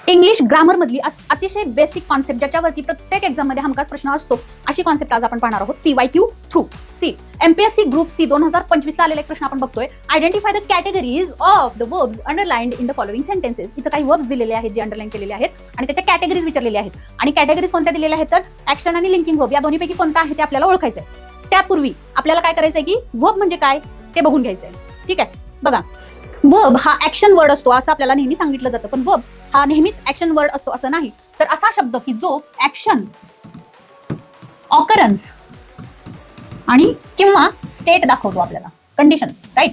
English grammar मधली अतिशय basic concept ज्याच्यावरती प्रत्येक एक्झाम मध्ये हमखास प्रश्न असतो अशी कॉन्सेप्ट आज आपण पाहणार आहोत PYQ through. C MPSC group C 2025 ला आलेला एक प्रश्न आपण बघतोय. Identify the categories of the verbs underlined in the following sentences. इथं काही वर्ब्स दिलेले आहेत जे अंडरलाइन केलेले आहेत आणि त्याच्या कॅटेगरीज विचारलेल्या आहेत. आणि कॅटेगरीज कोणत्या दिलेल्या आहेत तर ऍक्शन आणि लिंकिंग वर्ब या दोन्हीपैकी कोणता आहे ते आपल्याला ओळखायचं आहे. त्यापूर्वी आपल्याला काय करायचंय की वर्ब म्हणजे काय ते बघून घ्यायचंय. ठीक आहे, बघा वर्ब हा ऍक्शन वर्ड असतो असं आपल्याला नेहमी सांगितलं जातं, पण वर्ब हा नेहमीच ऍक्शन वर्ड असतो असं नाही. तर असा शब्द की जो ऍक्शन, ऑकरन्स आणि किंवा स्टेट दाखवतो आपल्याला, कंडिशन, राईट,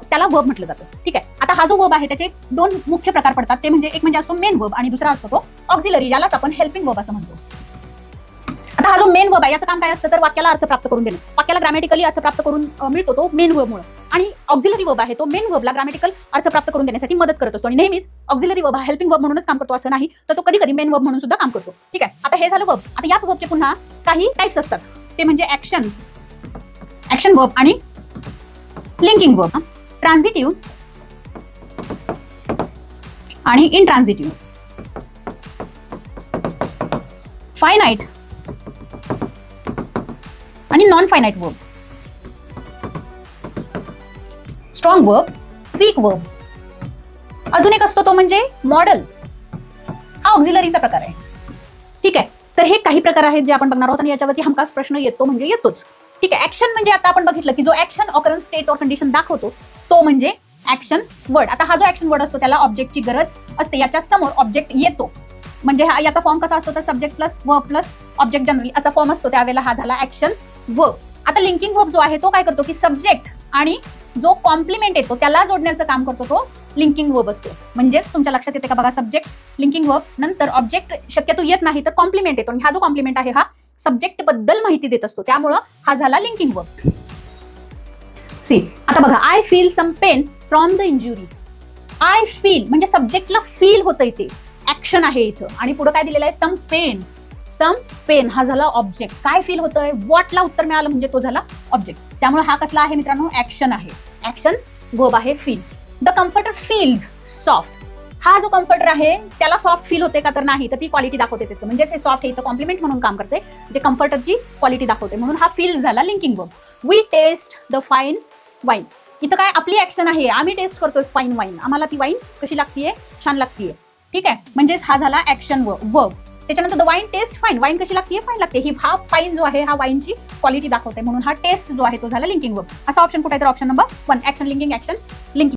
त्याला वर्ब म्हटलं जातं. ठीक आहे, आता हा जो वर्ब आहे त्याचे दोन मुख्य प्रकार पडतात. ते म्हणजे एक म्हणजे असतो मेन वर्ब आणि दुसरा असतो तो ऑक्झिलरी, ज्यालाच आपण हेल्पिंग वर्ब असं म्हणतो. आता हा जो मेन वर्ब आहे याचं काम काय असतं तर वाक्याला अर्थ प्राप्त करून देणं. वाक्याला ग्रामॅटिकली अर्थ प्राप्त करून मिळतो तो मेन वर्बमुळे. आणि ऑक्झिलरी वर्ब आहे तो मेन वर्बला ग्रामॅटिकल अर्थ प्राप्त करून देण्यासाठी मदत करत असतो. आणि नेहमीच ऑक्झिलरी वर्ब हा हेल्पिंग वर्ब म्हणूनच काम करतो असं नाही, तर तो कधी कधी मेन वर्ब म्हणून सुद्धा काम करतो. ठीक आहे, आता हे झालं वर्ब. आता याच वर्बचे पुन्हा काही टाइप्स असतात. ते म्हणजे ऍक्शन वर्ब आणि लिंकिंग वर्ब, ट्रान्झिटिव्ह आणि इनट्रान्झिटिव्ह, फायनाइट आणि non finite verb, strong verb, weak verb. अजून एक असतो तो म्हणजे मॉडल. हा ऑक्झिलरीचा प्रकार आहे. ठीक आहे, तर हे काही प्रकार आहेत जे आपण बघणार आहोत आणि याच्यावरती हमखास प्रश्न येतो म्हणजे येतोच. ठीक आहे, ऍक्शन म्हणजे आता आपण बघितलं की जो ऍक्शन, ऑकरन्स, स्टेट और कंडिशन दाखवतो तो म्हणजे ऍक्शन वर्ड. आता हा जो ऍक्शन वर्ड असतो त्याला ऑब्जेक्टची गरज असते, याच्या समोर ऑब्जेक्ट येतो. म्हणजे हा याचा फॉर्म कसा असतो तर subject plus verb plus object generally असा फॉर्म असतो. त्यावेळेला हा झाला ऍक्शन वर्ब. आता लिंकिंग वर्ब जो आहे तो काय करतो की सब्जेक्ट आणि जो कॉम्प्लिमेंट येतो त्याला जोडण्याचं काम करतो तो लिंकिंग वर्ब असतो. म्हणजेच तुमच्या लक्षात येते का बघा, सब्जेक्ट, लिंकिंग वर्ब, नंतर ऑब्जेक्ट शक्यतो येत नाही तर कॉम्प्लिमेंट येतो. आणि हा जो कॉम्प्लिमेंट आहे हा सब्जेक्ट बद्दल माहिती देत असतो, त्यामुळं हा झाला लिंकिंग वर्ब. सी आता बघा, I feel some pain from the injury. I feel म्हणजे सब्जेक्टला फील होतं, इथे ऍक्शन आहे इथं. आणि पुढे काय दिलेलं आहे, सम पेन हा झाला ऑब्जेक्ट. काय फील होतंय, व्हॉटला उत्तर मिळालं म्हणजे तो झाला ऑब्जेक्ट. त्यामुळे हा कसला आहे मित्रांनो, ऍक्शन आहे. ऍक्शन वर्ब आहे feel. The comforter feels soft. हा जो कम्फर्टर आहे त्याला सॉफ्ट फील होते का तर नाही, तर ती क्वालिटी दाखवते त्याचं. म्हणजे हे सॉफ्ट हे इथं कॉम्प्लिमेंट म्हणून काम करते, जे कम्फर्टरची क्वालिटी दाखवते. म्हणून हा फील्स झाला linking verb. We taste the fine wine. इथं काय आपली ऍक्शन आहे, आम्ही टेस्ट करतोय फाईन वाईन. आम्हाला ती वाईन कशी लागतीये, छान लागतीये. ठीक आहे, म्हणजेच हा झाला ऍक्शन वर्ब. त्याच्यानंतर the wine taste fine. Wine कशी लागते, फाईन लागते. ही हा फाईन जो आहे हा वाईनची क्वालिटी दाखवते, म्हणून हा टेस्ट जो आहे तो झाला लिंकिंग वर्ब. असा ऑप्शन कुठे आहे तर option number 1, action linking, action linking.